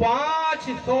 500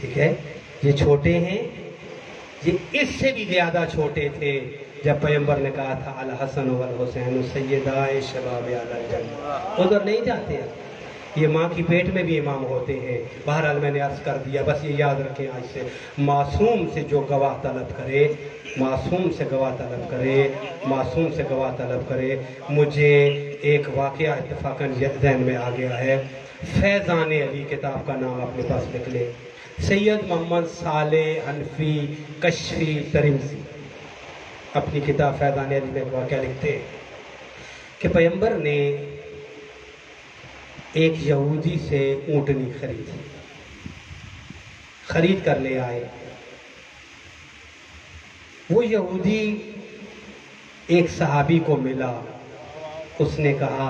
ٹھیک ہے، یہ چھوٹے ہیں، یہ اس سے بھی زیادہ چھوٹے تھے جب پیغمبر نے کہا تھا الحسن والحسین سیدائے شباب اہل الجنہ، ادھر نہیں جاتے ہیں، یہ ماں کی پیٹ میں بھی امام ہوتے ہیں۔ بہرحال میں نے عرض کر دیا، بس یہ یاد رکھیں آج سے، معصوم سے جو گواہ طلب کرے، معصوم سے گواہ طلب کرے، معصوم سے گواہ طلب کرے۔ مجھے ایک واقعہ اتفاقاً ذہن میں آ گیا ہے، فیضان علی کتاب کا نام اپنے پاس لکھ لیں، سید محمد صالح حنفی کشفی ترمذی اپنی کتاب فیضان علی میں واقعہ لکھتے ہیں کہ پیغمبر نے ایک یہودی سے اونٹنی خرید کر لے آئے۔ وہ یہودی ایک صحابی کو ملا، اس نے کہا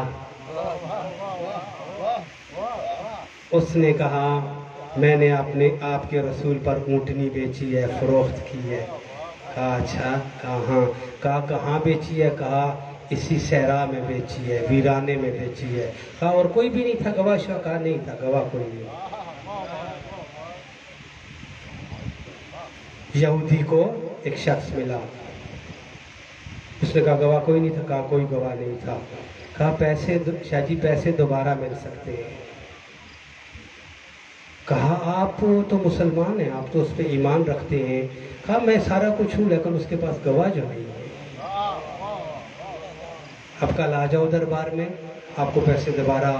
میں نے آپ کے رسول پر اونٹنی بیچی ہے، فروخت کی ہے۔ کہا اچھا، کہاں بیچی ہے؟ کہا اسی صحرا میں بیچی ہے، ویرانے میں بیچی ہے۔ کہا اور کوئی بھی نہیں تھا گواہ شاہ؟ کہا نہیں تھا گواہ کوئی نہیں۔ یہودی کو ایک شخص ملا، اس نے کہا گواہ کوئی نہیں تھا؟ کہا کوئی گواہ نہیں تھا۔ کہا شاہ جی پیسے دوبارہ مل سکتے ہیں؟ کہا آپ تو مسلمان ہیں، آپ تو اس پہ ایمان رکھتے ہیں۔ کہا میں سارا کچھ ہوں لیکن اس کے پاس گواہ جو نہیں ہے۔ اب کل آ جاؤ دربار میں، آپ کو پیسے دوبارہ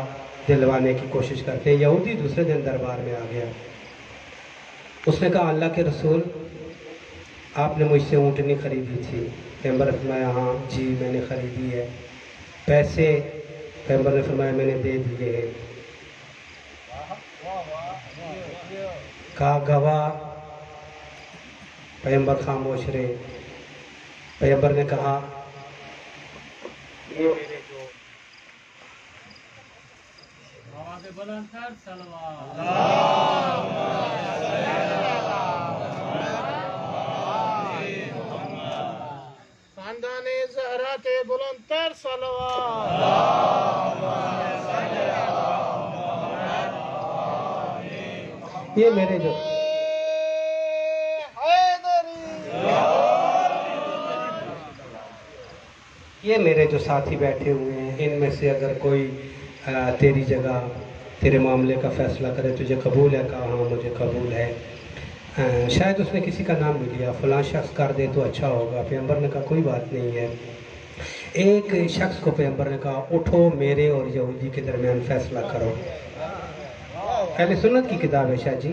دلوانے کی کوشش کرتے ہیں۔ یہودی دوسرے دن دربار میں آ گیا، اس نے کہا اللہ کے رسول آپ نے مجھ سے اونٹنی خریدی تھی۔ پیغمبر نے فرمایا ہاں جی میں نے خریدی ہے۔ پیسے؟ پیغمبر نے فرمایا میں نے دے دیے ہیں۔ کہا گواہ؟ پیغمبر خاموش رہے۔ پیغمبر نے کہا خاندان زہرا کے بلندتر صلوات، یہ میرے جو ساتھی بیٹھے ہوئے ہیں، ان میں سے اگر کوئی تیری جگہ تیرے معاملے کا فیصلہ کرے، تجھے قبول ہے؟ کہا ہاں مجھے قبول ہے۔ شاید اس نے کسی کا نام بھی لیا، فلاں شخص کر دے تو اچھا ہوگا۔ پیغمبر نے کہا کوئی بات نہیں ہے۔ ایک شخص کو پیغمبر نے کہا اٹھو میرے اور یہودی کے درمیان فیصلہ کرو۔ اہل سنت کی کتاب ہے شاہ جی،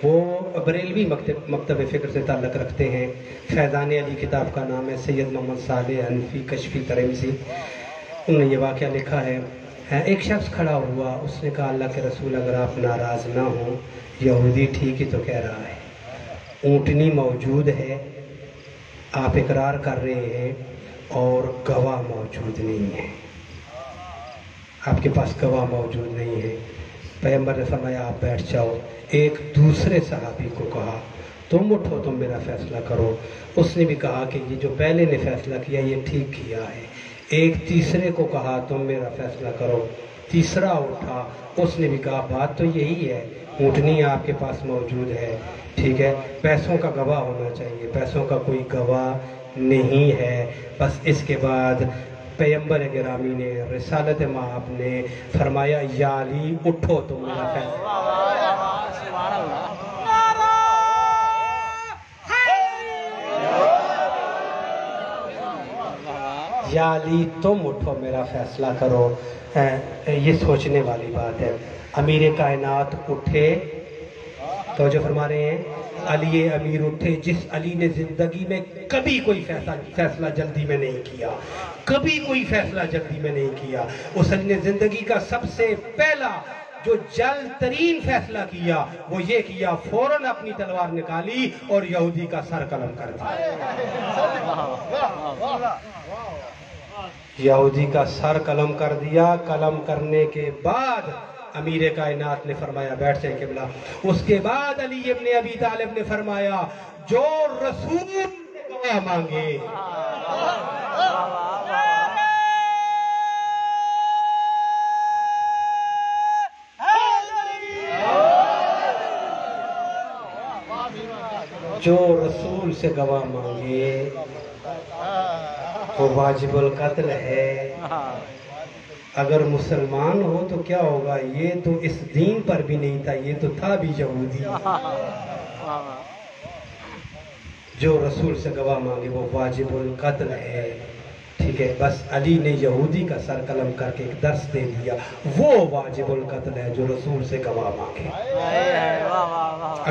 وہ بریلوی مکتب فکر سے تعلق رکھتے ہیں۔ فیضان علی کتاب کا نام ہے، سید محمد صالح حنفی کشفی ترمذی، انہوں نے یہ واقعہ لکھا ہے۔ ایک شخص کھڑا ہوا، اس نے کہا اللہ کے رسول اگر آپ ناراض نہ ہوں، یہودی ٹھیک ہی تو کہہ رہا ہے، اونٹنی موجود ہے، آپ اقرار کر رہے ہیں اور گواہ موجود نہیں ہے، آپ کے پاس گواہ موجود نہیں ہے۔ پیغمبر نے فرمایا آپ بیٹھ جاؤ۔ ایک دوسرے صحابی کو کہا تم اٹھو، تم میرا فیصلہ کرو۔ اس نے بھی کہا کہ یہ جو پہلے نے فیصلہ کیا یہ ٹھیک کیا ہے۔ ایک تیسرے کو کہا تم میرا فیصلہ کرو۔ تیسرا اٹھا، اس نے بھی کہا بات تو یہی ہے، اونٹنی آپ کے پاس موجود ہے، ٹھیک ہے، پیسوں کا گواہ ہونا چاہیے، پیسوں کا کوئی گواہ نہیں ہے۔ بس اس کے بعد پیغمبر گرامی نے رسالت مآب نے فرمایا یا علی اٹھو تم میرا فیصلہ، یا علی تم اٹھو میرا فیصلہ کرو۔ یہ سوچنے والی بات ہے، امیر کائنات اٹھے، توجہ فرما رہے ہیں، علی امیر اٹھے، جس علی نے زندگی میں کبھی کوئی فیصلہ جلدی میں نہیں کیا، کبھی کوئی فیصلہ جلدی میں نہیں کیا۔ اس علی نے زندگی کا سب سے پہلا جو جلد ترین فیصلہ کیا وہ یہ کیا، فوراً اپنی تلوار نکالی اور یہودی کا سر قلم کر دیا۔ یہودی کا سر قلم کر دیا۔ قلم کرنے کے بعد امیر کائنات نے فرمایا بیٹھ جائیں قبلہ۔ اس کے بعد علی ابن ابی طالب نے فرمایا جو رسول سے گواہ مانگے، جو رسول سے گواہ مانگے وہ واجب القتل ہے. اگر مسلمان ہو تو کیا ہوگا؟ یہ تو اس دین پر بھی نہیں تھا، یہ تو تھا بھی یہودی. جو رسول سے گواہ مانگے وہ واجب القتل ہے. ٹھیک ہے، بس علی نے یہودی کا سر قلم کر کے ایک درس دے دیا، وہ واجب القتل ہے جو رسول سے گواہ مانگے،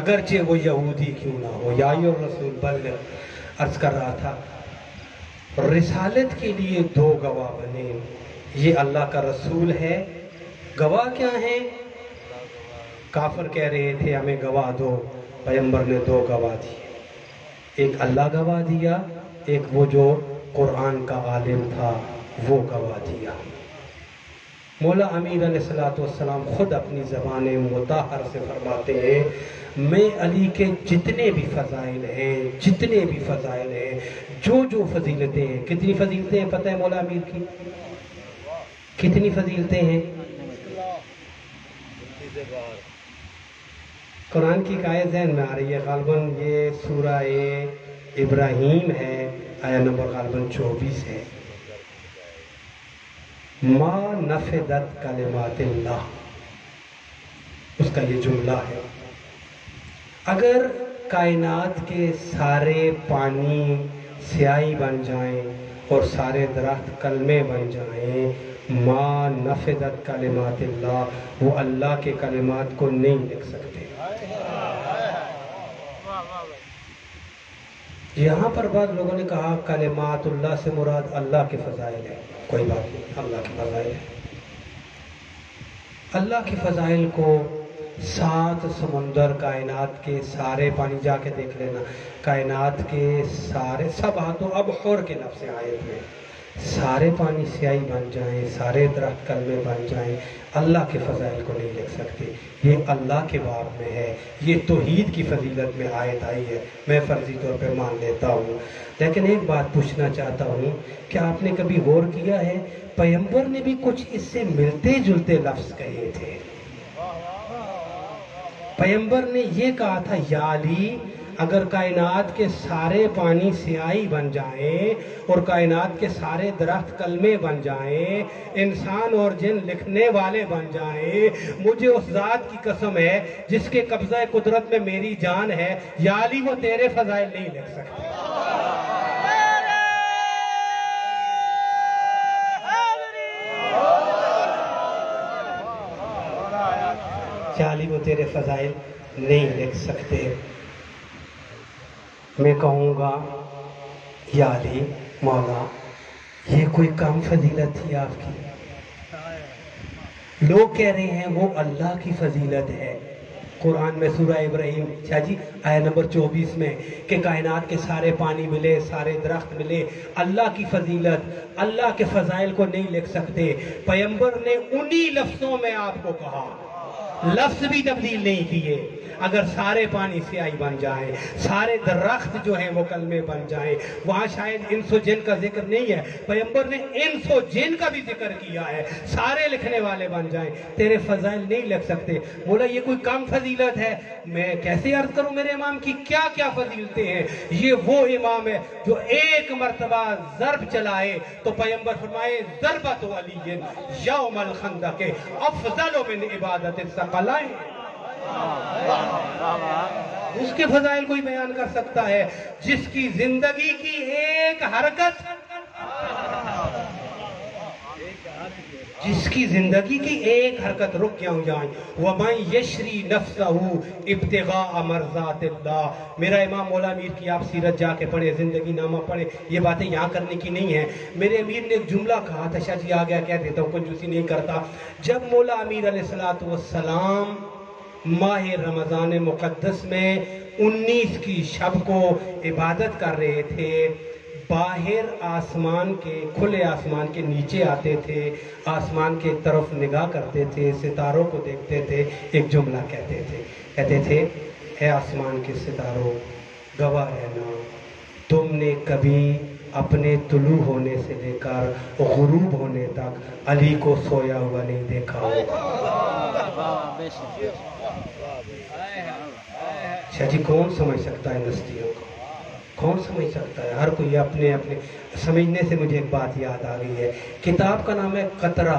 اگرچہ وہ یہودی کیوں نہ ہو. یا ایھا الرسول بلغ. عرض کر رہا تھا رسالت کے لیے دو گواہ بنے. یہ اللہ کا رسول ہے. گواہ کیا ہیں؟ کافر کہہ رہے تھے ہمیں گواہ دو. پیغمبر نے دو گواہ دیے، ایک اللہ گواہ دیا، ایک وہ جو قرآن کا عالم تھا وہ گواہ دیا. مولا امیر علیہ السلام خود اپنی زبان مطہر سے فرماتے ہیں میں علی کے جتنے بھی فضائل ہیں جو فضیلتیں ہیں. کتنی فضیلتیں ہیں پتہ ہے مولا امیر کی؟ کتنی فضیلتیں ہیں؟ قرآن کی آیت ذہن میں آ رہی ہے غالباً، یہ سورہ ابراہیم ہے، آیت نمبر غالباً 24 ہے. ما نفدت کلمات اللہ، اس کا یہ جملہ ہے. اگر کائنات کے سارے پانی سیاہی بن جائیں اور سارے درخت کلمے بن جائیں، ما نفدت کلمات اللہ، وہ اللہ کے کلمات کو نہیں لکھ سکتے. یہاں پر بعض لوگوں نے کہا کلمات اللہ سے مراد اللہ کے فضائل ہے. کوئی بات نہیں، اللہ کے فضائل ہے. اللہ کے فضائل کو 7 سمندر، کائنات کے سارے پانی، جا کے دیکھ لینا، کائنات کے سارے 7 ابحر کے لفظ آئے ہوئے، سارے پانی سیاہی بن جائیں، سارے درخت کلمے بن جائیں، اللہ کے فضائل کو نہیں لکھ سکتے. یہ اللہ کے باب میں ہے، یہ توحید کی فضیلت میں آیت آئی ہے، میں فرضی طور پہ مان لیتا ہوں. لیکن ایک بات پوچھنا چاہتا ہوں کہ آپ نے کبھی غور کیا ہے پیغمبر نے بھی کچھ اس سے ملتے جلتے لفظ کہے تھے. پیغمبر نے یہ کہا تھا یا علی اگر کائنات کے سارے پانی سیاہی بن جائیں اور کائنات کے سارے درخت کلمے بن جائیں، انسان اور جن لکھنے والے بن جائیں، مجھے اس ذات کی قسم ہے جس کے قبضہ قدرت میں میری جان ہے، یا علی وہ تیرے فضائل نہیں لکھ سکتے. یا علی وہ تیرے فضائل نہیں لکھ سکتے. میں کہوں گا یا علی مولا یہ کوئی کم فضیلت تھی آپ کی؟ لوگ کہہ رہے ہیں وہ اللہ کی فضیلت ہے. قرآن میں سورہ ابراہیم جی آیت نمبر 24 میں کہ کائنات کے سارے پانی ملے، سارے درخت ملے، اللہ کی فضیلت، اللہ کے فضائل کو نہیں لکھ سکتے. پیغمبر نے انہی لفظوں میں آپ کو کہا، لفظ بھی تبدیل نہیں کیے. اگر سارے پانی سیاہی بن جائیں، سارے درخت جو ہیں وہ کلمے بن جائیں، وہاں شاید انس و جن کا ذکر نہیں ہے، پیغمبر نے انس و جن کا بھی ذکر کیا ہے، سارے لکھنے والے بن جائیں، تیرے فضائل نہیں لکھ سکتے. بولا یہ کوئی کم فضیلت ہے؟ میں کیسے عرض کروں میرے امام کی کیا کیا فضیلتیں ہیں. یہ وہ امام ہے جو ایک مرتبہ ضرب چلائے تو پیغمبر فرمائے ضربت علی یوم الخندق افضل من عبادت الثقلین. اس کے فضائل کوئی بیان کر سکتا ہے جس کی زندگی کی ایک حرکت، جس کی زندگی کی ایک حرکت رک کیوں جائیں. وَمَنْ يَشْرِي نَفْسَهُ ابْتِغَاءَ مَرْضَاتِ اللَّهِ. میرا امام مولا امیر کی آپ سیرت جا کے پڑھیں، زندگی نامہ پڑھیں، یہ باتیں یہاں کرنے کی نہیں ہیں. میرے امیر نے ایک جملہ کہا تھا، شاہ جی آ گیا کہہ دیتا ہوں، کنجوسی نہیں کرتا. جب مولا امیر علیہ السلام ماہ رمضان مقدس میں 19 کی شب کو عبادت کر رہے تھے، باہر آسمان کے، کھلے آسمان کے نیچے آتے تھے، آسمان کے طرف نگاہ کرتے تھے، ستاروں کو دیکھتے تھے، ایک جملہ کہتے تھے اے آسمان کے ستاروں گواہ رہنا تم نے کبھی اپنے طلوع ہونے سے لے کر غروب ہونے تک علی کو سویا ہوا نہیں دیکھا ہوگا. شاہ جی کون سمجھ سکتا ہے ہستیوں کو؟ کون سمجھ سکتا ہے؟ ہر کوئی اپنے اپنے سمجھنے سے مجھے ایک بات یاد آ گئی ہے. کتاب کا نام ہے قطرہ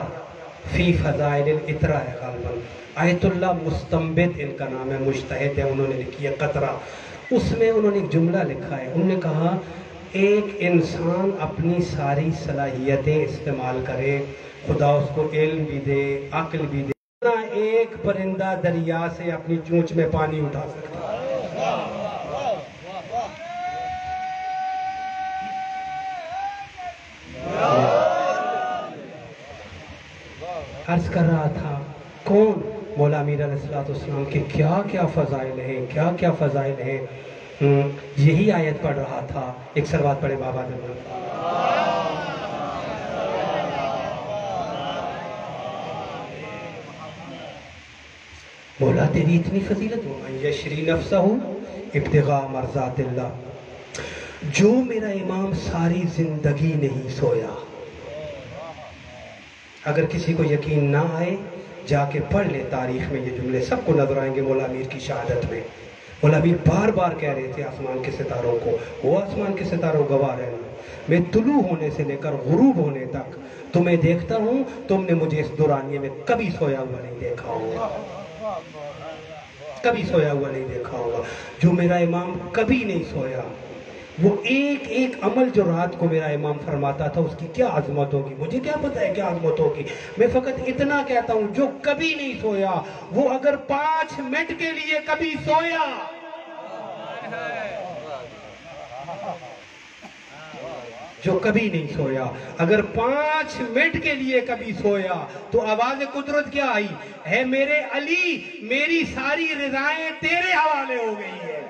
فی فضائل الاترا ہے غالباً. آیت اللہ مستنبت ان کا نام ہے، مجتہد ہے، انہوں نے لکھی ہے قطرہ. اس میں انہوں نے ایک جملہ لکھا ہے. انہوں نے کہا ایک انسان اپنی ساری صلاحیتیں استعمال کرے، خدا اس کو علم بھی دے، عقل بھی دے، نہ ایک پرندہ دریا سے اپنی چونچ میں پانی اٹھا سکتا. عرض کر رہا تھا کون؟ مولا امیر علیہ السلام کے کیا کیا فضائل ہیں، کیا کیا فضائل ہیں. یہی آیت پڑھ رہا تھا. ایک سلوات پڑھے بابا زمان. مولا تیری اتنی فضیلت ہو، من یشری نفسہ ابتغاء مرضات اللہ. جو میرا امام ساری زندگی نہیں سویا. اگر کسی کو یقین نہ آئے جا کے پڑھ لے تاریخ میں، یہ جملے سب کو نظر آئیں گے مولا امیر کی شہادت میں. مولا امیر بار بار کہہ رہے تھے آسمان کے ستاروں کو، وہ آسمان کے ستاروں گواہ رہنا، میں طلوع ہونے سے لے کر غروب ہونے تک تمہیں دیکھتا ہوں، تم نے مجھے اس دورانیے میں کبھی سویا ہوا نہیں دیکھا ہوگا، کبھی سویا ہوا نہیں دیکھا ہوگا. جو میرا امام کبھی نہیں سویا، وہ ایک ایک عمل جو رات کو میرا امام فرماتا تھا اس کی کیا عظمت ہوگی. مجھے کیا پتہ ہے کیا عظمت ہوگی، میں فقط اتنا کہتا ہوں جو کبھی نہیں سویا، وہ اگر 5 منٹ کے لیے کبھی سویا، جو کبھی نہیں سویا، اگر 5 منٹ کے لیے کبھی سویا تو آواز قدرت کیا آئی ہے؟ میرے علی میری ساری رضائیں تیرے حوالے ہو گئی ہے.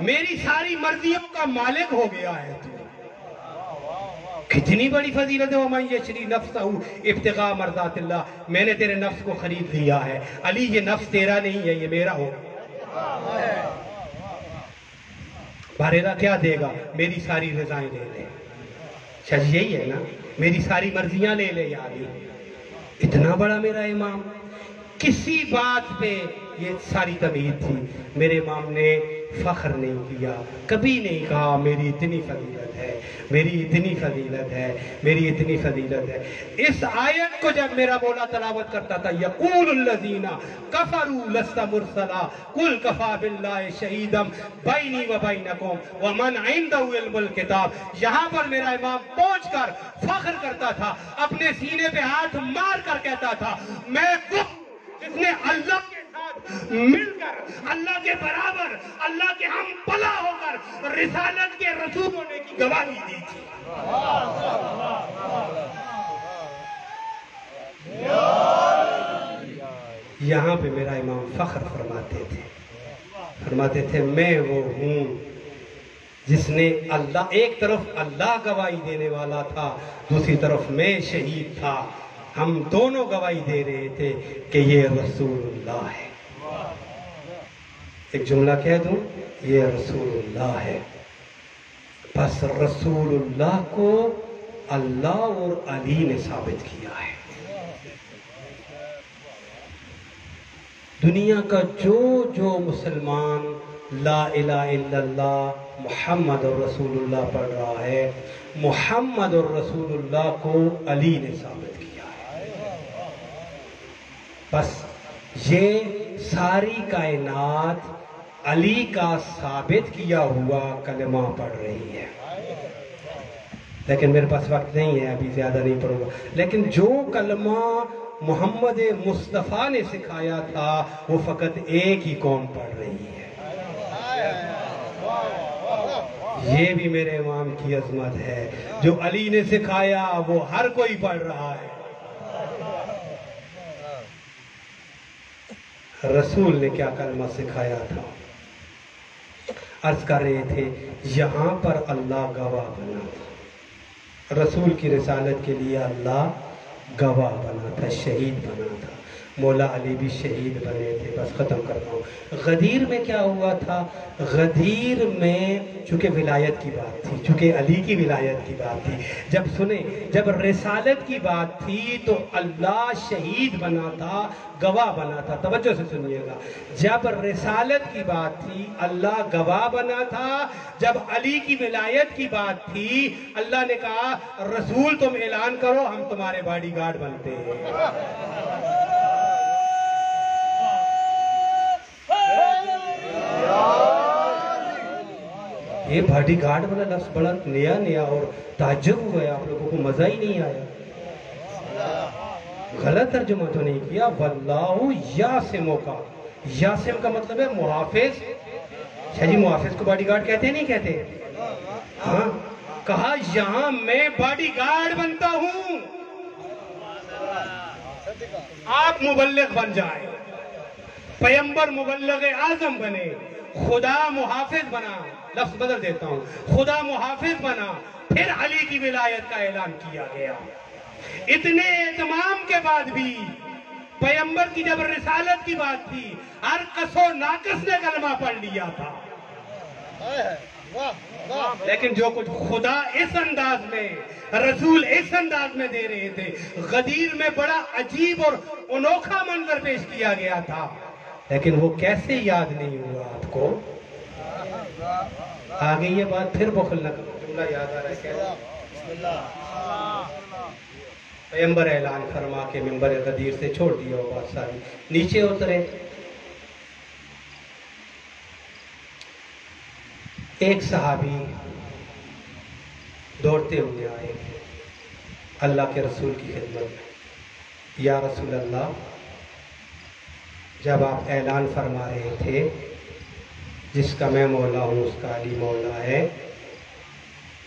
میری ساری مرضیوں کا مالک ہو گیا ہے تو. کتنی بڑی فضیلت ہے. وَمَن یشری نَفْسَهُ ابتغاء مرضات اللہ. میں نے تیرے نفس کو خرید لیا ہے. علی یہ نفس تیرا نہیں ہے، یہ میرا ہو. بارے کیا دے گا؟ میری ساری رضائیں لے لے. شاہ جی یہی ہے نا، میری ساری مرضیاں لے لے یا علی. اتنا بڑا میرا امام. کسی بات پہ یہ ساری تمہید تھی. میرے امام نے فخر نہیں کیا، کبھی نہیں کہا میری اتنی فضیلت ہے، میری اتنی فضیلت ہے، میری اتنی فضیلت ہے. اس آیت کو جب میرا مولا تلاوت کرتا تھا، یقول الذین کفروا لست مرسلا قل کفی باللہ شہیدا بینی و بینکم ومن عنده علم الکتاب. یہاں پر میرا امام پہنچ کر فخر کرتا تھا، اپنے سینے پہ ہاتھ مار کر کہتا تھا میں جس نے اللہ کے ساتھ مل کر، اللہ کے برابر، اللہ کے ہم پلا ہو کر رسالت کے رسول ہونے کی گواہی دی تھی. یہاں پہ میرا امام فخر فرماتے تھے میں وہ ہوں جس نے اللہ، ایک طرف اللہ گواہی دینے والا تھا، دوسری طرف میں شہید تھا. ہم دونوں گواہی دے رہے تھے کہ یہ رسول اللہ ہے. ایک جملہ کہہ دوں، یہ رسول اللہ ہے. بس رسول اللہ کو اللہ اور علی نے ثابت کیا ہے. دنیا کا جو مسلمان لا الہ الا اللہ محمد رسول اللہ پڑھ رہا ہے، محمد رسول اللہ کو علی نے ثابت کیا. بس یہ ساری کائنات علی کا ثابت کیا ہوا کلمہ پڑھ رہی ہے. لیکن میرے پاس وقت نہیں ہے، ابھی زیادہ نہیں پڑھوں گا. لیکن جو کلمہ محمد مصطفیٰ نے سکھایا تھا وہ فقط ایک ہی قوم پڑھ رہی ہے. یہ بھی میرے امام کی عظمت ہے. جو علی نے سکھایا وہ ہر کوئی پڑھ رہا ہے. رسول نے کیا کلمہ سکھایا تھا؟ عرض کر رہے تھے یہاں پر اللہ گواہ بنا تھا. رسول کی رسالت کے لیے اللہ گواہ بنا تھا، شہید بنا تھا. مولا علی بھی شہید بنے تھے. بس ختم کرتا ہوں. غدیر میں کیا ہوا تھا؟ غدیر میں چونکہ ولایت کی بات تھی، چونکہ علی کی ولایت کی بات تھی، جب رسالت کی بات تھی تو اللہ شہید بنا تھا، گواہ بنا تھا. توجہ سے سنیے گا، جب رسالت کی بات تھی اللہ گواہ بنا تھا. جب علی کی ولایت کی بات تھی اللہ نے کہا رسول تم اعلان کرو، ہم تمہارے باڈی گارڈ بنتے ہیں. یہ باڈی گارڈ والا لفظ بڑا نیا اور تعجب ہوا ہے. آپ لوگوں کو مزہ ہی نہیں آیا؟ غلط ترجمہ تو نہیں کیا. واللہ یاسمو کا، یاسم کا مطلب ہے محافظ. جی محافظ کو باڈی گارڈ کہتے ہیں نہیں کہتے؟ ہاں، کہا یہاں میں باڈی گارڈ بنتا ہوں، آپ مبلغ بن جائیں. پیمبر مبلغ اعظم بنے، خدا محافظ بنا. لفظ بدل دیتا ہوں، خدا محافظ بنا. پھر علی کی ولایت کا اعلان کیا گیا. اتنے اہتمام کے بعد بھی پیمبر کی جب رسالت کی بات تھی ہر کس و ناقص نے کلمہ پڑھ لیا تھا. لیکن جو کچھ خدا اس انداز میں، رسول اس انداز میں دے رہے تھے، غدیر میں بڑا عجیب اور انوکھا منظر پیش کیا گیا تھا. لیکن وہ کیسے یاد نہیں ہوا آپ کو؟ آگے یہ بات پھر بخل نہ کرو. جملہ یاد آ رہا ہے کیا؟ پیمبر اعلان فرما کے منبر غدیر سے چھوڑ دیا وہ بات ساری. نیچے اترے. ایک صحابی دوڑتے ہوئے آئے اللہ کے رسول کی خدمت میں. یا رسول اللہ، جب آپ اعلان فرما رہے تھے جس کا میں مولا ہوں اس کا علی مولا ہے،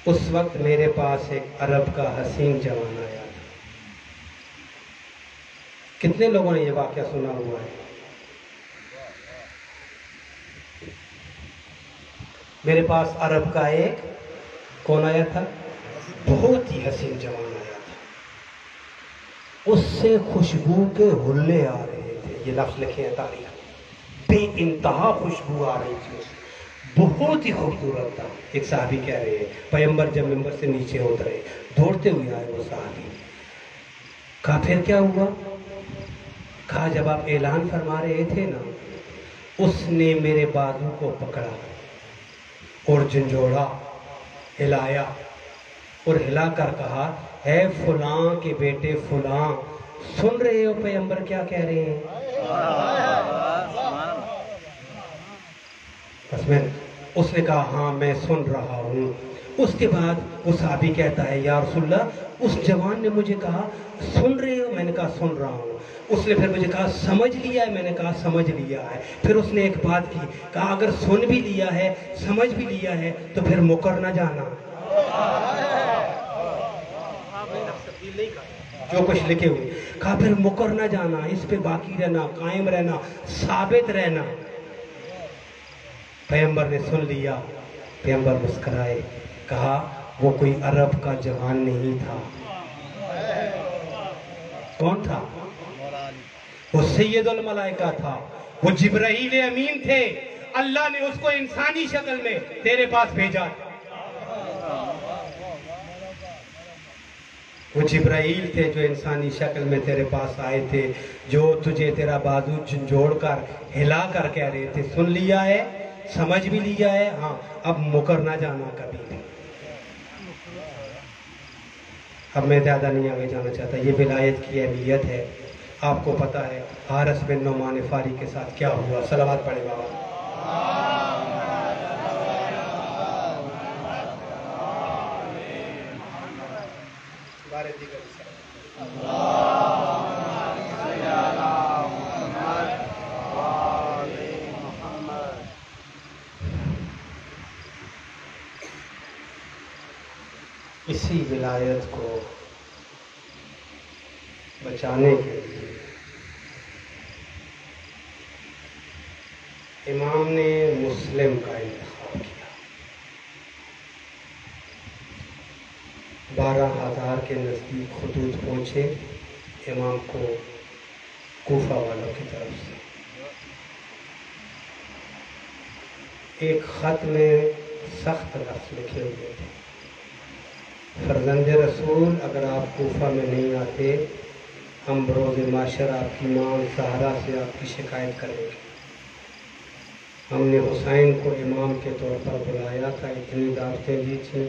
اس وقت میرے پاس ایک عرب کا حسین جوان آیا تھا. کتنے لوگوں نے یہ واقعہ سنا ہوا ہے؟ میرے پاس عرب کا ایک کون آیا تھا؟ بہت ہی حسین جوان آیا تھا. اس سے خوشبو کے حلے آ رہے تھے. یہ لفظ لکھے ہیں تاریخ، بے انتہا خوشبو آ رہی تھی. بہت ہی خوبصورت تھا. ایک صحابی کہہ رہے ہیں پیمبر جب منبر سے نیچے اترے دوڑتے ہوئے آئے وہ صحابی. کہا پھر کیا ہوا؟ کہا جب آپ اعلان فرما رہے تھے نا، اس نے میرے بازو کو پکڑا اور جھنجھوڑا، ہلایا اور ہلا کر کہا اے فلاں کے بیٹے فلاں، سن رہے ہو پیغمبر کیا کہہ رہے ہیں؟ اس نے کہا ہاں میں سن رہا ہوں. اس کے بعد وہ صحابی کہتا ہے یا رسول اللہ اس جوان نے مجھے کہا سن رہے ہو؟ میں نے کہا سن رہا ہوں. اس نے پھر مجھے کہا سمجھ لیا ہے؟ میں نے کہا سمجھ لیا ہے. پھر اس نے ایک بات کی، کہا اگر سن بھی لیا ہے سمجھ بھی لیا ہے تو پھر مکر نہ جانا. جو کچھ لکھے ہوئے، کہا پھر مکر نہ جانا، اس پہ باقی رہنا، قائم رہنا، ثابت رہنا. پیغمبر نے سن لیا. پیغمبر مسکرائے، کہا وہ کوئی عرب کا جوان نہیں تھا. کون تھا؟ وہ سید الملائکہ تھا، وہ جبرائیل امین تھے. اللہ نے اس کو انسانی شکل میں تیرے پاس بھیجا. وہ جبرائیل تھے جو انسانی شکل میں تیرے پاس آئے تھے، جو تجھے تیرا بازو جھنجھوڑ کر ہلا کر کہہ رہے تھے سن لیا ہے، سمجھ بھی لیا ہے، ہاں اب مکر نہ جانا کبھی بھی. اب میں زیادہ نہیں آگے جانا چاہتا. یہ ولایت کی اہمیت ہے. آپ کو پتا ہے حارث بن نعمان فاری کے ساتھ کیا ہوا؟ صلوات پڑھے بابا. اسی ولایت کو بچانے کے لیے امام نے مسلم کا انتخاب کیا. 12,000 کے نزدیک خطوط پہنچے. امام کو کوفہ والوں کی طرف سے ایک خط میں سخت لفظ لکھے ہوئے تھے، فرزند رسول اگر آپ کوفہ میں نہیں آتے ہم بروز معاشر آپ کی ماں زہرا سے آپ کی شکایت کریں گے۔ ہم نے حسین کو امام کے طور پر بلایا تھا، اتنی دعوتیں دی تھیں،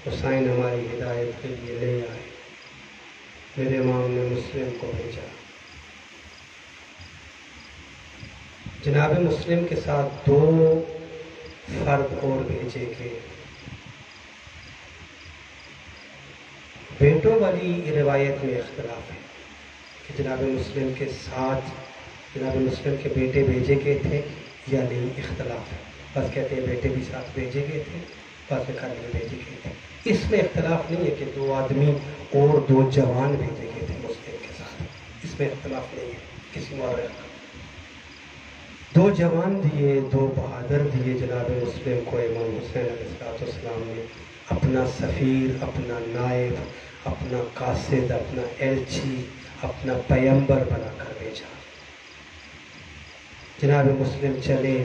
حسین ہماری ہدایت کے لیے نہیں آئے، میرے امام نے مسلم کو بھیجا۔ جناب مسلم کے ساتھ 2 فرد اور بھیجے گئے۔ بیٹوں والی روایت میں اختلاف ہے کہ جناب مسلم کے ساتھ جناب مسلم کے بیٹے بھیجے گئے تھے یا نہیں، اختلاف ہے۔ بس کہتے ہیں بیٹے بھی ساتھ بھیجے گئے تھے، بس گھر میں بھیجے گئے تھے۔ اس میں اختلاف نہیں ہے کہ 2 آدمی اور 2 جوان بھیجے گئے تھے مسلم کے ساتھ، اس میں اختلاف نہیں ہے کسی مورخ کا۔ 2 جوان دیے، 2 بہادر دیے جناب مسلم کو امام حسین علیہ السلام نے اپنا سفیر، اپنا نائب، اپنا قاصد، اپنا ایلچی، اپنا پیمبر بنا کر بھیجا۔ جناب مسلم چلے،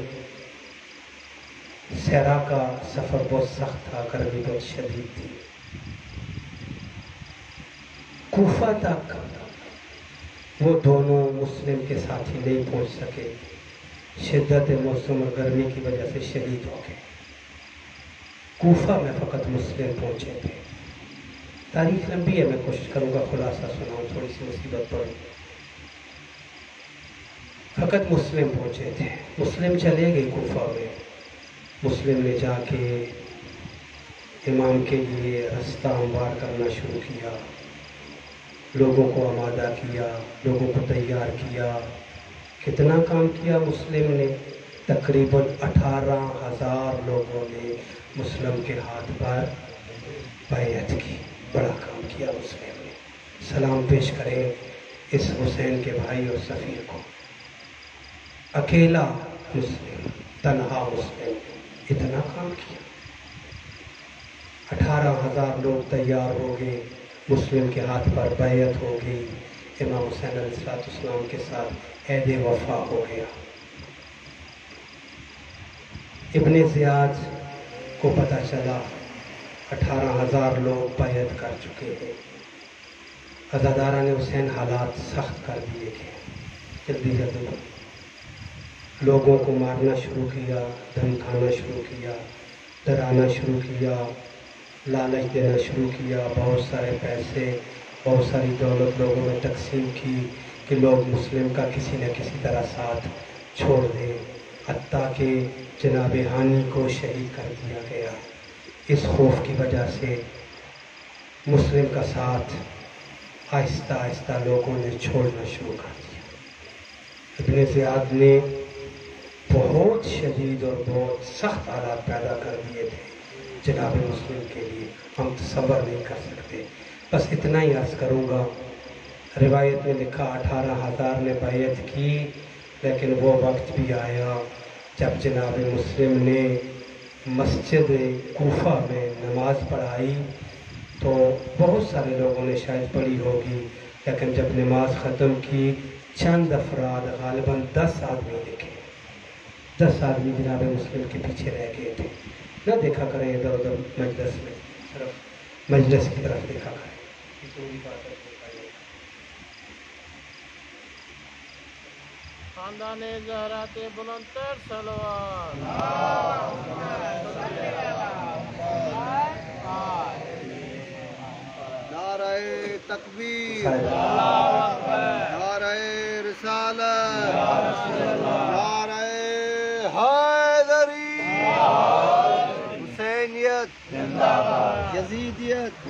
صحرا کا سفر بہت سخت تھا، گرمی بہت شدید تھی۔ کوفہ تک وہ دونوں مسلم کے ساتھی نہیں پہنچ سکے، شدت موسم اور گرمی کی وجہ سے شہید ہو گئے۔ کوفہ میں فقط مسلم پہنچے تھے۔ تاریخ لمبی ہے، میں کوشش کروں گا خلاصہ سناؤں، تھوڑی سی مصیبت پڑی۔ فقط مسلم پہنچے تھے، مسلم چلے گئے کوفہ میں۔ مسلم نے جا کے امام کے لیے رستہ ہموار کرنا شروع کیا، لوگوں کو آمادہ کیا، لوگوں کو تیار کیا۔ کتنا کام کیا مسلم نے؟ تقریباً 18,000 لوگوں نے مسلم کے ہاتھ پر بیعت کی۔ بڑا کام کیا مسلم نے۔ سلام پیش کریں اس حسین کے بھائی اور سفیر کو۔ اکیلا مسلم، تنہا مسلم، اتنا کام کیا۔ 18,000 لوگ تیار ہو گئے، مسلم کے ہاتھ پر بیعت ہو گئی، امام حسین علیہ السلام کے ساتھ عہد وفا ہو گیا۔ ابن زیاد کو پتہ چلا 18,000 لوگ بیعت کر چکے ہیں۔ عزاداران حسین حالات سخت کر دیے گئے، جلدی جلدی لوگوں کو مارنا شروع کیا، دھمکانا شروع کیا، ڈرانا شروع کیا، لالچ دینا شروع کیا۔ بہت سارے پیسے، بہت ساری دولت لوگوں نے تقسیم کی کہ لوگ مسلم کا کسی نہ کسی طرح ساتھ چھوڑ دیں، حتیٰ کہ جناب ہانی کو شہید کر دیا گیا۔ اس خوف کی وجہ سے مسلم کا ساتھ آہستہ آہستہ لوگوں نے چھوڑنا شروع کر دیا۔ ابن زیاد نے بہت شدید اور بہت سخت حالات پیدا کر دیے تھے جناب مسلم کے لیے، ہم تصور نہیں کر سکتے۔ بس اتنا ہی عرض کروں گا، روایت میں لکھا 18,000 نے بیعت کی، لیکن وہ وقت بھی آیا جب جناب مسلم نے مسجد کوفہ میں نماز پڑھائی تو بہت سارے لوگوں نے شاید پڑھی ہوگی، لیکن جب نماز ختم کی چند افراد، غالباً 10 آدمی لکھے، 10 آدمی جناب مسلم کے پیچھے رہ گئے تھے۔ نہ دیکھا کریں ادھر ادھر مجلس میں، صرف مجلس کی طرف دیکھا کریں۔ خاندان زہرا کے بلند تر صلوات۔ نعرہ تکبیر، نعرہ رسالت، نعرہ حیدری، حسینیت، یزیدیت،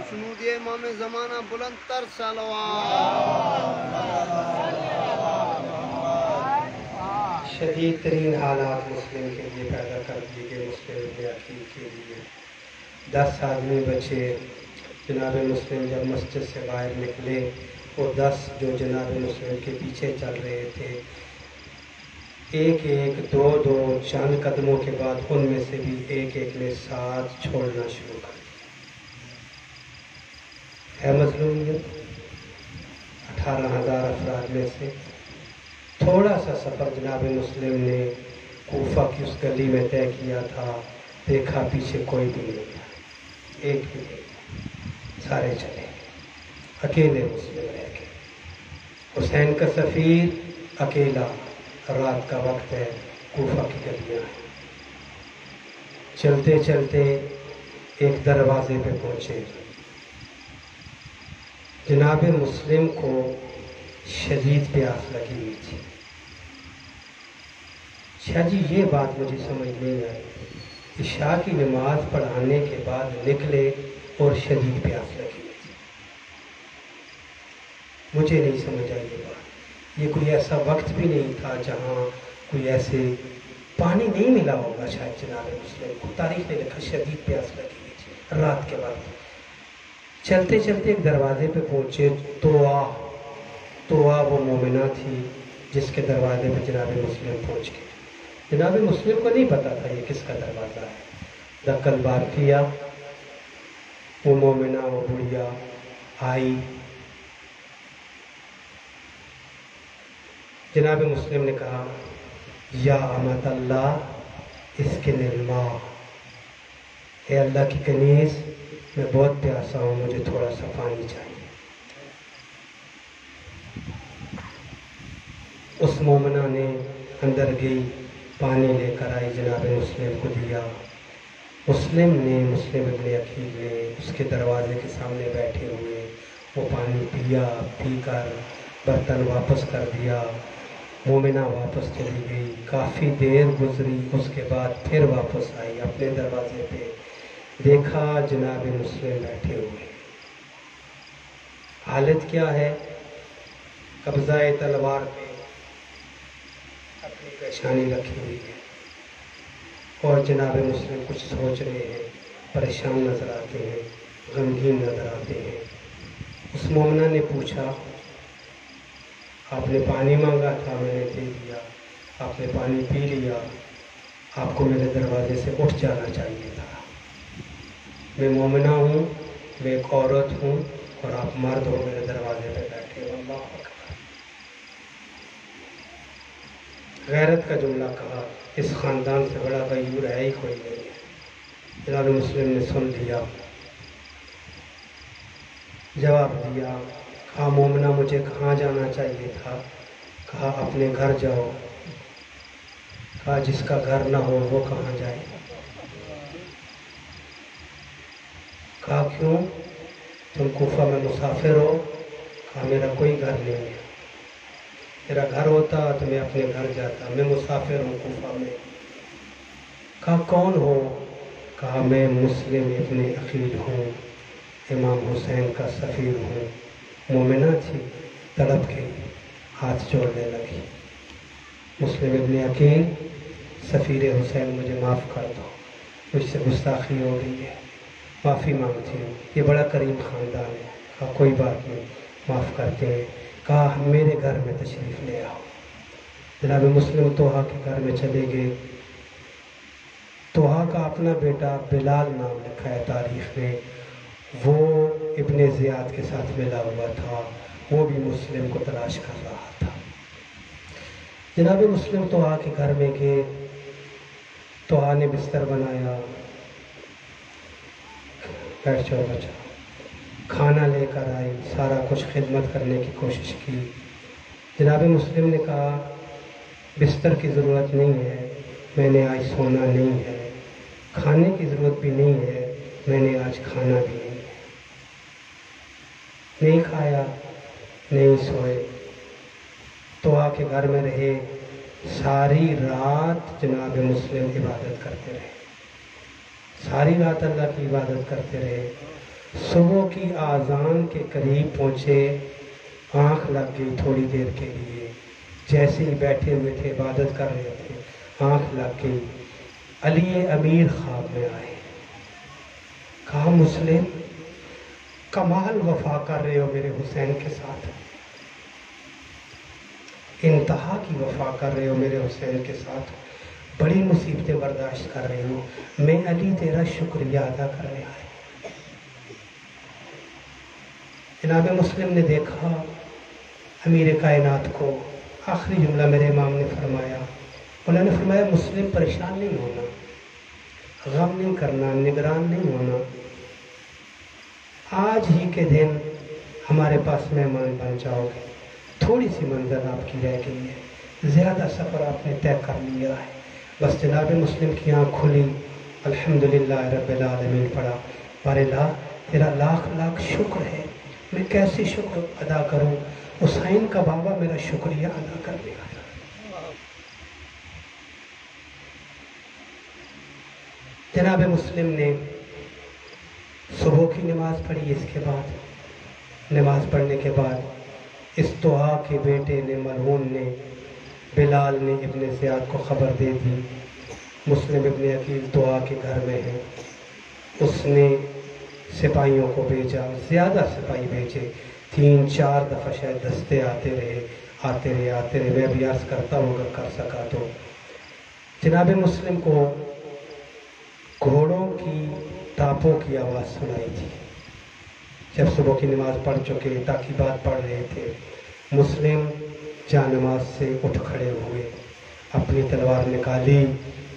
شنود امام زمانہ بلند تر صلوات۔ شدید ترین حالات مسلم کے لیے پیدا کر دیے گئے، مسلم ابن عقیل کے لیے۔ 10 آدمی بچے۔ جناب مسلم جب مسجد سے باہر نکلے، وہ 10 جو جناب مسلم کے پیچھے چل رہے تھے، ایک ایک، 2 چند قدموں کے بعد ان میں سے بھی ایک ایک نے ساتھ چھوڑنا شروع کر دیا۔ ہے مظلومیت؟ 18,000 افراد میں سے تھوڑا سا سفر جناب مسلم نے کوفہ کی اس گلی میں طے کیا تھا، دیکھا پیچھے کوئی بھی نہیں تھا، ایک بھی نہیں تھا، سارے چلے، اکیلے مسلم رہ گئے۔ حسین کا سفیر اکیلا، رات کا وقت ہے، کوفہ کی گلیاں ہیں، چلتے چلتے ایک دروازے پہ پہنچے۔ جناب مسلم کو شدید پیاس لگی ہوئی تھی۔ شاہ جی یہ بات مجھے سمجھ نہیں آئی، عشاء کی نماز پڑھانے کے بعد نکلے اور شدید پیاس لگی ہوئی تھی، مجھے نہیں سمجھ آئی یہ بات۔ یہ کوئی ایسا وقت بھی نہیں تھا جہاں کوئی ایسے پانی نہیں ملا ہوگا شاید جناب مسلم کو، تاریخ نے لکھا شدید پیاس لگی ہوئی تھی رات کے بعد۔ چلتے چلتے ایک دروازے پہ پہنچے، توآ وہ مومنہ تھی جس کے دروازے پہ جناب مسلم پہنچ گئے۔ جناب مسلم کو نہیں پتا تھا یہ کس کا دروازہ ہے، دکن بار کیا، وہ مومنہ وہ بڑھیا آئی۔ جناب مسلم نے کہا یا امت اللہ اسکن الماء، اے اللہ کی کنیز میں بہت پیاسا ہوں، مجھے تھوڑا سا پانی چاہیے۔ اس مومنہ نے اندر گئی، پانی لے کر آئی، جناب مسلم کو دیا۔ مسلم ابن عقیل نے اس کے دروازے کے سامنے بیٹھے ہوئے وہ پانی پیا، پی کر برتن واپس کر دیا۔ مومنہ واپس چلی گئی، کافی دیر گزری، اس کے بعد پھر واپس آئی اپنے دروازے پہ، دیکھا جناب مسلم بیٹھے ہوئے۔ حالت کیا ہے؟ قبضہ تلوار پہ اپنی پیشانی رکھی ہوئی ہے، اور جناب مسلم کچھ سوچ رہے ہیں، پریشان نظر آتے ہیں، غمگین نظر آتے ہیں۔ اس مومنہ نے پوچھا آپ نے پانی مانگا تھا، میں نے دے دیا، آپ نے پانی پی لیا، آپ کو میرے دروازے سے اٹھ جانا چاہیے تھا۔ میں مومنہ ہوں، میں ایک عورت ہوں، اور آپ مرد ہو، میرے دروازے پہ بیٹھے ہو۔ اللہ اکبر، غیرت کا جملہ کہا، اس خاندان سے بڑا غیور ہے ہی کوئی نہیں ہے۔ جناب مسلم نے سن لیا، جواب دیا، کہا مومنہ مجھے کہاں جانا چاہیے تھا؟ کہا اپنے گھر جاؤ۔ کہا جس کا گھر نہ ہو وہ کہاں جائے؟ کہا کیوں، تم کوفہ میں مسافر ہو؟ کہا میرا کوئی گھر نہیں ہے، میرا گھر ہوتا تو میں اپنے گھر جاتا، میں مسافر ہوں کوفہ میں۔ کہا کون ہو؟ کہا میں مسلم ابن عقیل ہوں، امام حسین کا سفیر ہوں۔ مومنہ تھی، تڑپ گئی، ہاتھ جوڑنے لگی۔ مسلم ابن عقیل، سفیر حسین مجھے معاف کر دو، مجھ سے گستاخی ہو رہی ہے، معافی مانگتی ہوں، یہ بڑا کریم خاندان ہے۔ کہا کوئی بات نہیں، معاف کرتے ہیں۔ کہا میرے گھر میں تشریف لے آؤ۔ جناب مسلم طوحہ کے گھر میں چلے گئے۔ طوحہ کا اپنا بیٹا بلال نام لکھا ہے تاریخ میں، وہ ابن زیاد کے ساتھ ملا ہوا تھا، وہ بھی مسلم کو تلاش کر رہا تھا۔ جناب مسلم طوحہ کے گھر میں گئے، طوحہ نے بستر بنایا، بیٹھ جاؤ بچہ، کھانا لے کر آئی، سارا کچھ خدمت کرنے کی کوشش کی۔ جناب مسلم نے کہا بستر کی ضرورت نہیں ہے، میں نے آج سونا نہیں ہے، کھانے کی ضرورت بھی نہیں ہے، میں نے آج کھانا بھی نہیں کھایا، نہیں سوئے۔ طوحہ کے گھر میں رہے، ساری رات جناب مسلم عبادت کرتے رہے، ساری رات اللہ کی عبادت کرتے رہے۔ صبح کی آذان کے قریب پہنچے، آنکھ لگ گئی تھوڑی دیر کے لیے، جیسے ہی بیٹھے ہوئے تھے عبادت کر رہے تھے، آنکھ لگ گئی، علی امیر خواب میں آئے۔ کہا مسلم کمال وفا کر رہے ہو میرے حسین کے ساتھ، انتہا کی وفا کر رہے ہو میرے حسین کے ساتھ، بڑی مصیبتیں برداشت کر رہے ہو، میں علی تیرا شکریہ ادا کر رہا ہے۔ جناب مسلم نے دیکھا امیر کائنات کو آخری جملہ میرے امام نے فرمایا، انہوں نے فرمایا مسلم پریشان نہیں ہونا، غم نہیں کرنا، نگران نہیں ہونا، آج ہی کے دن ہمارے پاس مہمان بن جاؤ گے، تھوڑی سی منزل آپ کی رہ گئی ہے، زیادہ سفر آپ نے طے کر لیا ہے، بس جناب مسلم کی آنکھ کھلی، الحمدللہ رب العالمین پڑھا، بار اللہ تیرا لاکھ لاکھ شکر ہے، میں کیسے شکر ادا کروں، حسین کا بابا میرا شکریہ ادا کر دیا۔ جناب مسلم نے صبح کی نماز پڑھی، اس کے بعد نماز پڑھنے کے بعد اس دعا کے بیٹے نے، ملعون نے، بلال نے ابن زیاد کو خبر دے دی مسلم ابن عقیل دعا کے گھر میں ہے۔ اس نے سپاہیوں کو بھیجا، زیادہ سپاہی بھیجے، 3-4 دفعہ شاید دستے آتے رہے، میں بھی عرض کرتا ہوں اگر کر سکا تو۔ جناب مسلم کو گھوڑوں کی ٹاپوں کی آواز سنائی تھی، جب صبح کی نماز پڑھ چکے، تاکیبات پڑھ رہے تھے، مسلم جا نماز سے اٹھ کھڑے ہوئے، اپنی تلوار نکالی،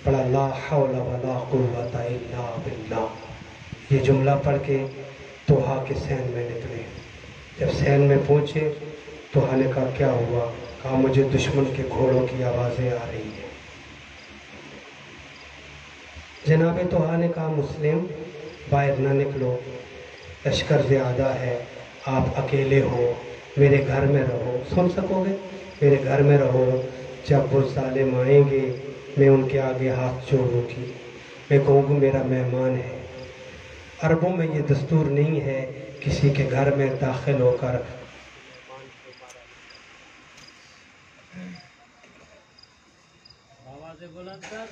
پڑھا لا حول ولا قوت الا باللہ، یہ جملہ پڑھ کے توحا کے سین میں نکلے۔ جب سین میں پہنچے، توحا نے کہا کیا ہوا؟ کہا مجھے دشمن کے گھوڑوں کی آوازیں آ رہی ہیں۔ جناب توحا نے کہا مسلم باہر نہ نکلو، لشکر زیادہ ہے، آپ اکیلے ہو، میرے گھر میں رہو، سن سکو گے؟ میرے گھر میں رہو، جب وہ ظالم آئیں گے میں ان کے آگے ہاتھ جوڑوں گی، میں کہوں گا میرا مہمان ہے۔ عربوں میں یہ دستور نہیں ہے کسی کے گھر میں داخل ہو کر آواز بلند کر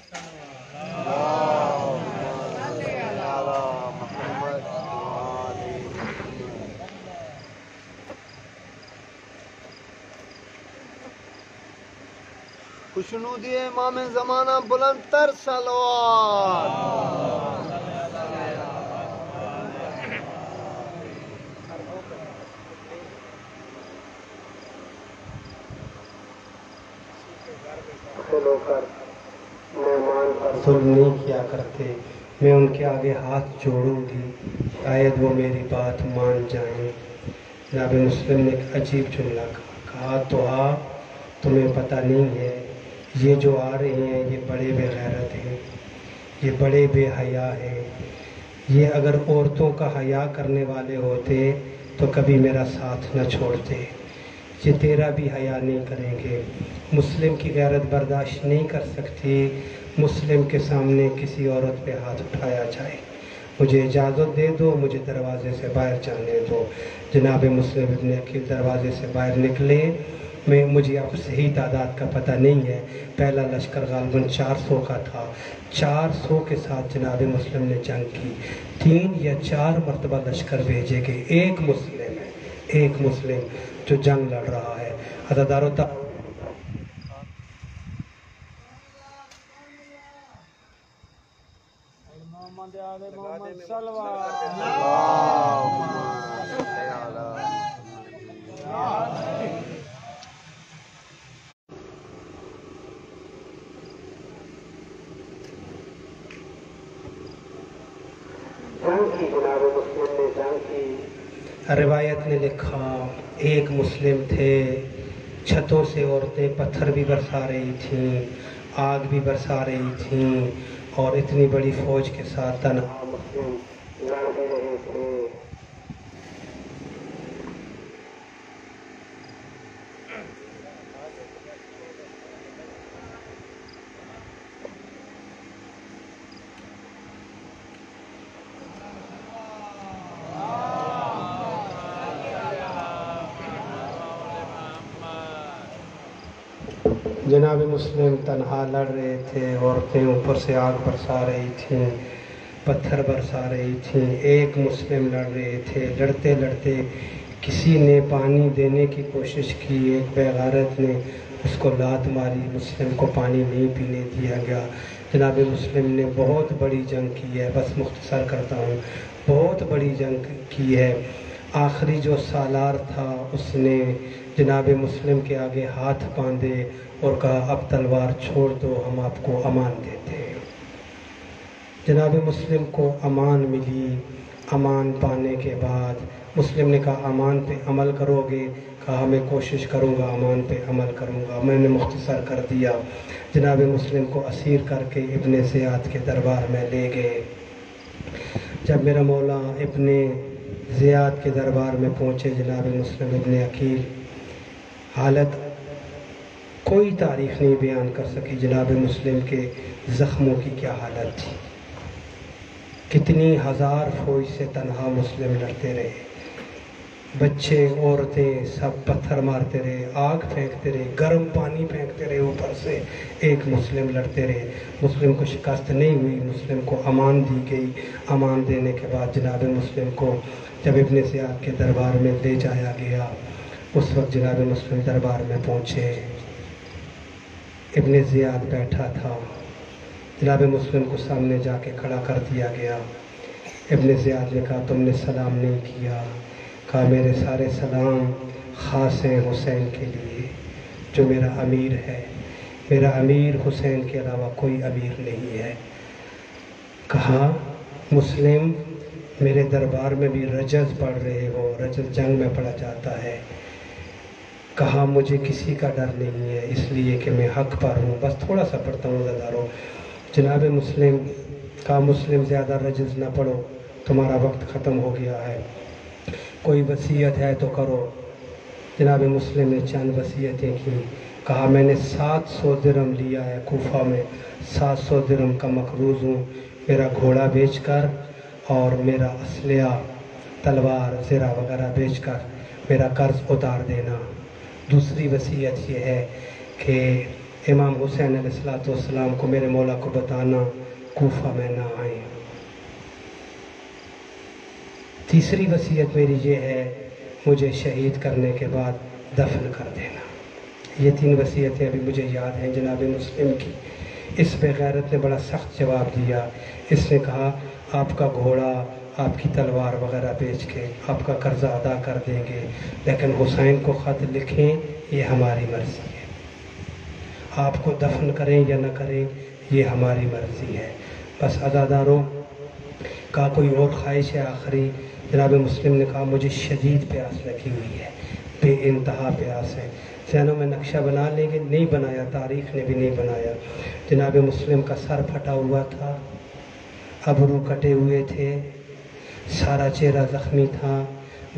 خوشنودی امام زمانہ بلند تر صلوات۔ ہو کر مہمان پر ظلم نہیں کیا کرتے، میں ان کے آگے ہاتھ جوڑوں گی، شاید وہ میری بات مان جائیں۔ جناب مسلم نے ایک عجیب جملہ کہا توحا تمہیں پتہ نہیں ہے یہ جو آ رہے ہیں یہ بڑے بے غیرت ہیں، یہ بڑے بے حیا ہیں، یہ اگر عورتوں کا حیا کرنے والے ہوتے تو کبھی میرا ساتھ نہ چھوڑتے، یہ تیرا بھی حیا نہیں کریں گے۔ مسلم کی غیرت برداشت نہیں کر سکتی مسلم کے سامنے کسی عورت پہ ہاتھ اٹھایا جائے، مجھے اجازت دے دو، مجھے دروازے سے باہر جانے دو۔ جناب مسلم ابن عقیل دروازے سے باہر نکلے، مجھے اب صحیح تعداد کا پتہ نہیں ہے، پہلا لشکر غالباً 400 کا تھا، 400 کے ساتھ جناب مسلم نے جنگ کی، 3 یا 4 مرتبہ لشکر بھیجے گئے، ایک مسلم جو جنگ لڑ رہا ہے۔ عزادارو محمد آل محمد صلوات۔ جناب مسلم نے جنگ کی، روایت نے لکھا ایک مسلم تھے، چھتوں سے عورتیں پتھر بھی برسا رہی تھیں، آگ بھی برسا رہی تھیں، اور اتنی بڑی فوج کے ساتھ تنہا مسلم لڑ بھی رہے تھے۔ جناب مسلم تنہا لڑ رہے تھے، عورتیں اوپر سے آگ برسا رہی تھیں، پتھر برسا رہی تھیں، ایک مسلم لڑ رہے تھے، لڑتے لڑتے کسی نے پانی دینے کی کوشش کی، ایک بے غیرت نے اس کو لات ماری، مسلم کو پانی نہیں پینے دیا گیا۔ جناب مسلم نے بہت بڑی جنگ کی ہے، بس مختصر کرتا ہوں، بہت بڑی جنگ کی ہے، آخری جو سالار تھا اس نے جناب مسلم کے آگے ہاتھ باندھے اور کہا اب تلوار چھوڑ دو، ہم آپ کو امان دیتے ہیں۔ جناب مسلم کو امان ملی۔ امان پانے کے بعد مسلم نے کہا امان پہ عمل کرو گے؟ کہا میں کوشش کروں گا، امان پہ عمل کروں گا۔ میں نے مختصر کر دیا۔ جناب مسلم کو اسیر کر کے ابن زیاد کے دربار میں لے گئے۔ جب میرا مولا ابن زیاد کے دربار میں پہنچے، جناب مسلم ابن عقیل، حالت کوئی تاریخ نہیں بیان کر سکی جناب مسلم کے زخموں کی کیا حالت تھی۔ کتنی ہزار فوج سے تنہا مسلم لڑتے رہے، بچے عورتیں سب پتھر مارتے رہے، آگ پھینکتے رہے، گرم پانی پھینکتے رہے اوپر سے، ایک مسلم لڑتے رہے۔ مسلم کو شکست نہیں ہوئی، مسلم کو امان دی گئی۔ امان دینے کے بعد جناب مسلم کو جب ابن زیاد کے دربار میں لے جایا گیا، اس وقت جناب مسلم دربار میں پہنچے، ابن زیاد بیٹھا تھا۔ جناب مسلم کو سامنے جا کے کھڑا کر دیا گیا۔ ابن زیاد نے کہا تم نے سلام نہیں کیا۔ کہا میرے سارے سلام خاص ہیں حسین کے لیے جو میرا امیر ہے، میرا امیر حسین کے علاوہ کوئی امیر نہیں ہے۔ کہا مسلم میرے دربار میں بھی رجز پڑھ رہے ہو، رجز جنگ میں پڑھا جاتا ہے۔ کہا مجھے کسی کا ڈر نہیں ہے، اس لیے کہ میں حق پر ہوں، بس تھوڑا سا پڑھتا ہوں عزادارو۔ جناب مسلم کہا مسلم زیادہ رجز نہ پڑھو، تمہارا وقت ختم ہو گیا ہے، کوئی وصیت ہے تو کرو۔ جناب مسلم نے چند وصیتیں کی۔ کہا میں نے 700 درہم لیا ہے کوفہ میں، 700 درہم کا مقروض ہوں، میرا گھوڑا بیچ کر اور میرا اسلحہ تلوار زرہ وغیرہ بیچ کر میرا قرض اتار دینا۔ دوسری وصیت یہ ہے کہ امام حسین علیہ السلام کو میرے مولا کو بتانا کوفہ میں نہ آئیں۔ تیسری وصیت میری یہ ہے مجھے شہید کرنے کے بعد دفن کر دینا۔ یہ 3 وصیتیں ابھی مجھے یاد ہیں جناب مسلم کی۔ اس پہ غیرت نے بڑا سخت جواب دیا۔ اس نے کہا آپ کا گھوڑا، آپ کی تلوار وغیرہ بیچ کے آپ کا قرضہ ادا کر دیں گے، لیکن حسین کو خط لکھیں یہ ہماری مرضی ہے، آپ کو دفن کریں یا نہ کریں یہ ہماری مرضی ہے۔ بس عزاداروں کا کوئی اور خواہش ہے آخری؟ جناب مسلم نے کہا مجھے شدید پیاس لگی ہوئی ہے، بے انتہا پیاس ہے۔ ذہنوں میں نقشہ بنا لیں گے، نہیں بنایا، تاریخ نے بھی نہیں بنایا۔ جناب مسلم کا سر پھٹا ہوا تھا، ابرو کٹے ہوئے تھے، سارا چہرہ زخمی تھا،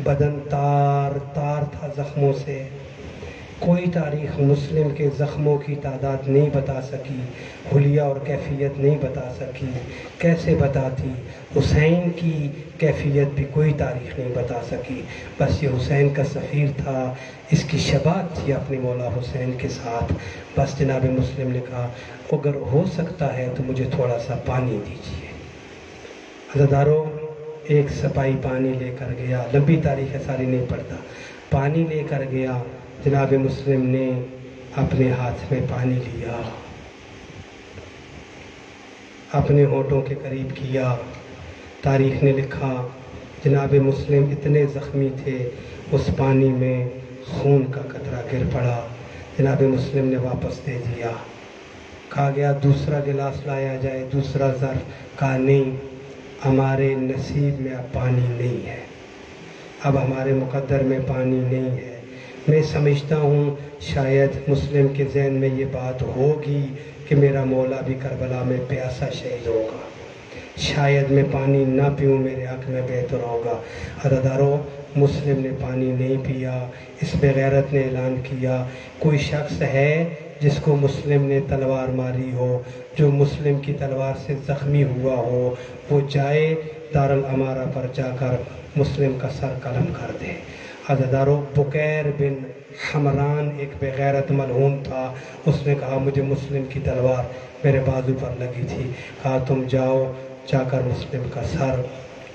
بدن تار تار تھا زخموں سے۔ کوئی تاریخ مسلم کے زخموں کی تعداد نہیں بتا سکی، حلیہ اور کیفیت نہیں بتا سکی۔ کیسے بتاتی؟ حسین کی کیفیت بھی کوئی تاریخ نہیں بتا سکی۔ بس یہ حسین کا سفیر تھا، اس کی شباہت تھی اپنے مولا حسین کے ساتھ۔ بس جناب مسلم نے کہا اگر ہو سکتا ہے تو مجھے تھوڑا سا پانی دیجیے۔ عزاداروں ایک سپاہی پانی لے کر گیا، لمبی تاریخ ہے ساری نہیں پڑھتا، پانی لے کر گیا۔ جناب مسلم نے اپنے ہاتھ میں پانی لیا، اپنے ہونٹوں کے قریب کیا۔ تاریخ نے لکھا جناب مسلم اتنے زخمی تھے اس پانی میں خون کا قطرہ گر پڑا۔ جناب مسلم نے واپس دے دیا۔ کہا گیا دوسرا گلاس لایا جائے، دوسرا ظرف۔ کہا نہیں، ہمارے نصیب میں اب پانی نہیں ہے، اب ہمارے مقدر میں پانی نہیں ہے۔ میں سمجھتا ہوں شاید مسلم کے ذہن میں یہ بات ہوگی کہ میرا مولا بھی کربلا میں پیاسا شہید ہوگا، شاید میں پانی نہ پیوں میرے حق میں بہتر ہوگا۔ عزاداروں مسلم نے پانی نہیں پیا۔ اس بے غیرت نے اعلان کیا کوئی شخص ہے جس کو مسلم نے تلوار ماری ہو، جو مسلم کی تلوار سے زخمی ہوا ہو، وہ جائے دارالامارہ پر جا کر مسلم کا سر قلم کر دے۔ عزاداروں بکیر بن حمران ایک بے غیرت ملعون تھا، اس نے کہا مجھے مسلم کی تلوار میرے بازو پر لگی تھی۔ کہا تم جاؤ، جا کر مسلم کا سر